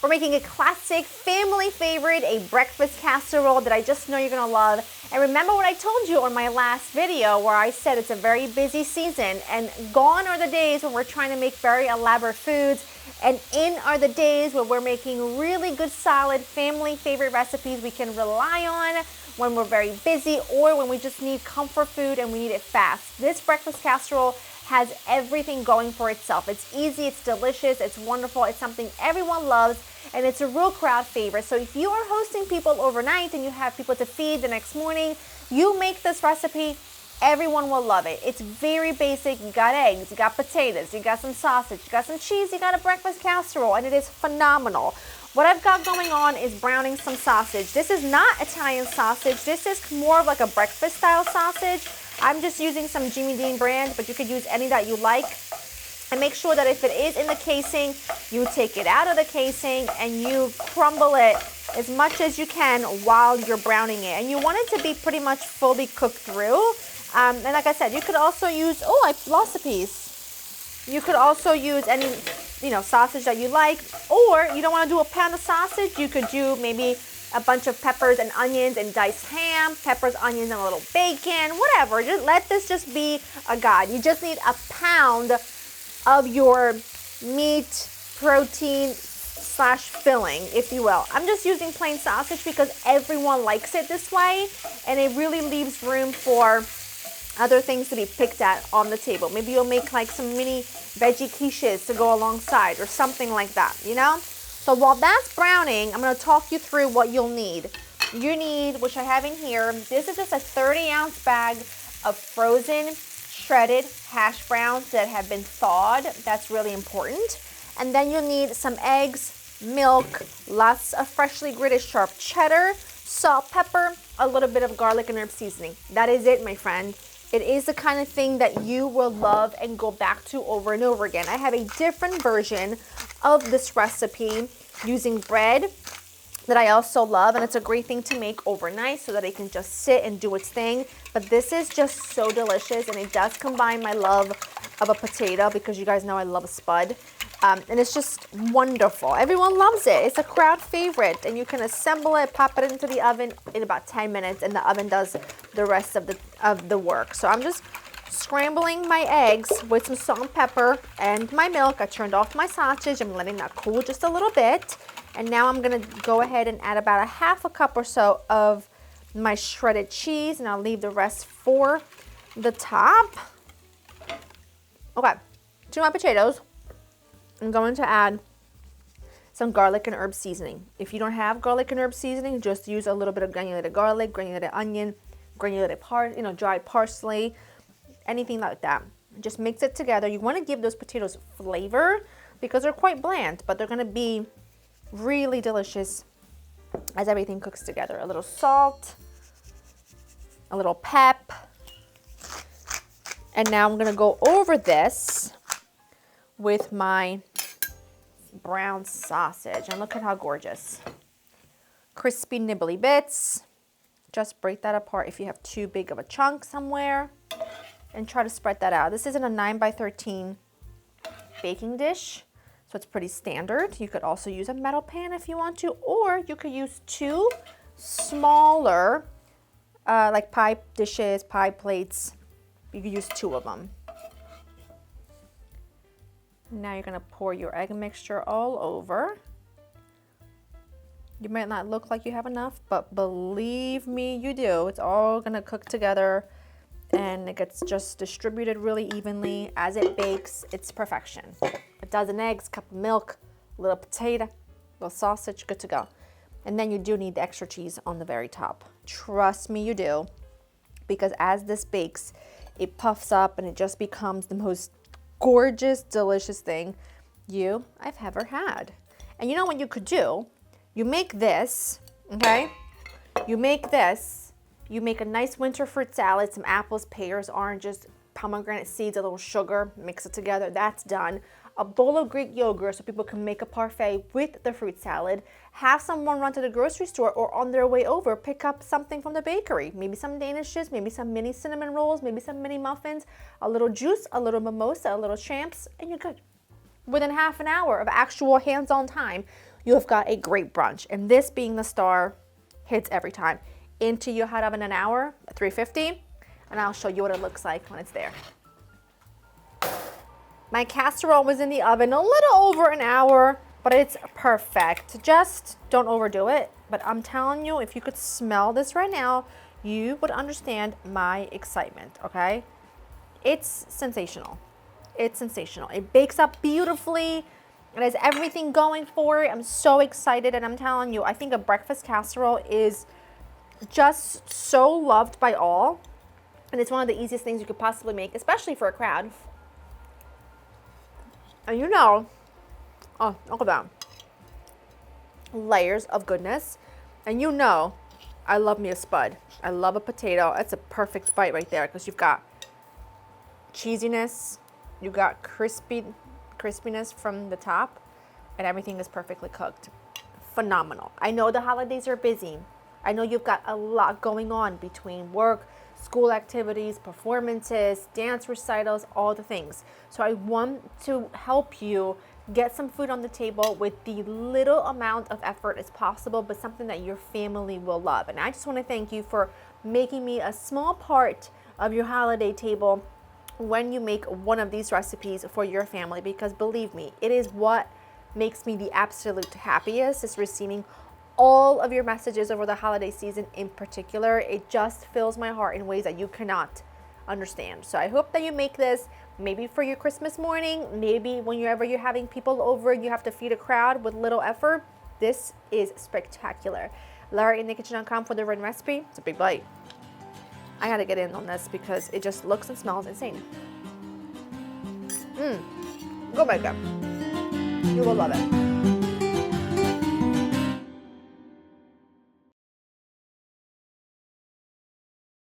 We're making a classic family favorite, a breakfast casserole that I just know you're gonna love. And remember what I told you on my last video where I said it's a very busy season, and gone are the days when we're trying to make very elaborate foods, and in are the days where we're making really good, solid family favorite recipes we can rely on when we're very busy or when we just need comfort food and we need it fast. This breakfast casserole has everything going for itself. It's easy, it's delicious, it's wonderful, it's something everyone loves, and it's a real crowd favorite. So if you are hosting people overnight and you have people to feed the next morning, you make this recipe, everyone will love it. It's very basic. You got eggs, you got potatoes, you got some sausage, you got some cheese, you got a breakfast casserole, and it is phenomenal. What I've got going on is browning some sausage. This is not Italian sausage. This is more of like a breakfast style sausage. I'm just using some Jimmy Dean brand, but you could use any that you like. And make sure that if it is in the casing, you take it out of the casing and you crumble it as much as you can while you're browning it. And you want it to be pretty much fully cooked through. And like I said, you could also use, oh, I lost a piece. You could also use any, sausage that you like, or you don't want to do a pound of sausage, you could do maybe a bunch of peppers and onions and diced ham, peppers, onions, and a little bacon, whatever. Just let this just be a guide. You just need a pound of your meat, protein / filling, if you will. I'm just using plain sausage because everyone likes it this way, and it really leaves room for other things to be picked at on the table. Maybe you'll make like some mini veggie quiches to go alongside or something like that, So while that's browning, I'm gonna talk you through what you'll need. You need, which I have in here, this is just a 30-ounce bag of frozen shredded hash browns that have been thawed. That's really important. And then you'll need some eggs, milk, lots of freshly grated sharp cheddar, salt, pepper, a little bit of garlic and herb seasoning. That is it, my friend. It is the kind of thing that you will love and go back to over and over again. I have a different version of this recipe using bread that I also love, and it's a great thing to make overnight so that it can just sit and do its thing. But this is just so delicious, and it does combine my love of a potato, because you guys know I love a spud. And it's just wonderful. Everyone loves it. It's a crowd favorite, and you can assemble it, pop it into the oven in about 10 minutes, and the oven does the rest of the work. So I'm just scrambling my eggs with some salt and pepper and my milk. I turned off my sausage. I'm letting that cool just a little bit. And now I'm gonna go ahead and add about a half a cup or so of my shredded cheese, and I'll leave the rest for the top. Okay, to my potatoes, I'm going to add some garlic and herb seasoning. If you don't have garlic and herb seasoning, just use a little bit of granulated garlic, granulated onion, granulated dried parsley, anything like that. Just mix it together. You want to give those potatoes flavor because they're quite bland, but they're going to be really delicious as everything cooks together. A little salt, a little pep, and now I'm going to go over this with my brown sausage, and look at how gorgeous. Crispy nibbly bits. Just break that apart if you have too big of a chunk somewhere, and try to spread that out. This isn't a 9x13 baking dish, so it's pretty standard. You could also use a metal pan if you want to, or you could use two smaller like pie dishes, pie plates. You could use two of them. Now you're gonna pour your egg mixture all over. You might not look like you have enough, but believe me, you do. It's all gonna cook together, and it gets just distributed really evenly. As it bakes, it's perfection. A dozen eggs, cup of milk, a little potato, a little sausage, good to go. And then you do need the extra cheese on the very top. Trust me, you do, because as this bakes, it puffs up and it just becomes the most gorgeous, delicious thing I've ever had. And you know what you could do? You make this, okay? You make a nice winter fruit salad, some apples, pears, oranges, pomegranate seeds, a little sugar, mix it together. That's done. A bowl of Greek yogurt so people can make a parfait with the fruit salad. Have someone run to the grocery store or on their way over, pick up something from the bakery. Maybe some danishes, maybe some mini cinnamon rolls, maybe some mini muffins, a little juice, a little mimosa, a little champs, and you're good. Within half an hour of actual hands-on time, you have got a great brunch. And this being the star hits every time. Into your hot oven an hour, 350, and I'll show you what it looks like when it's there. My casserole was in the oven a little over an hour, but it's perfect. Just don't overdo it. But I'm telling you, if you could smell this right now, you would understand my excitement, okay? It's sensational. It's sensational. It bakes up beautifully. It has everything going for it. I'm so excited, and I'm telling you, I think a breakfast casserole is just so loved by all. And it's one of the easiest things you could possibly make, especially for a crowd. And you know, oh, look at that. Layers of goodness. And you know, I love me a spud. I love a potato. That's a perfect bite right there because you've got cheesiness, you've got crispiness from the top, and everything is perfectly cooked. Phenomenal. I know the holidays are busy. I know you've got a lot going on between work, school activities, performances, dance recitals, all the things. So I want to help you get some food on the table with the little amount of effort as possible, but something that your family will love. And I just want to thank you for making me a small part of your holiday table when you make one of these recipes for your family, because believe me, it is what makes me the absolute happiest, is receiving all of your messages over the holiday season in particular. It just fills my heart in ways that you cannot understand. So I hope that you make this maybe for your Christmas morning, maybe whenever you're having people over, you have to feed a crowd with little effort. This is spectacular. LaraInTheKitchen.com for the written recipe. It's a big bite. I gotta get in on this because it just looks and smells insane. Go make it. You will love it.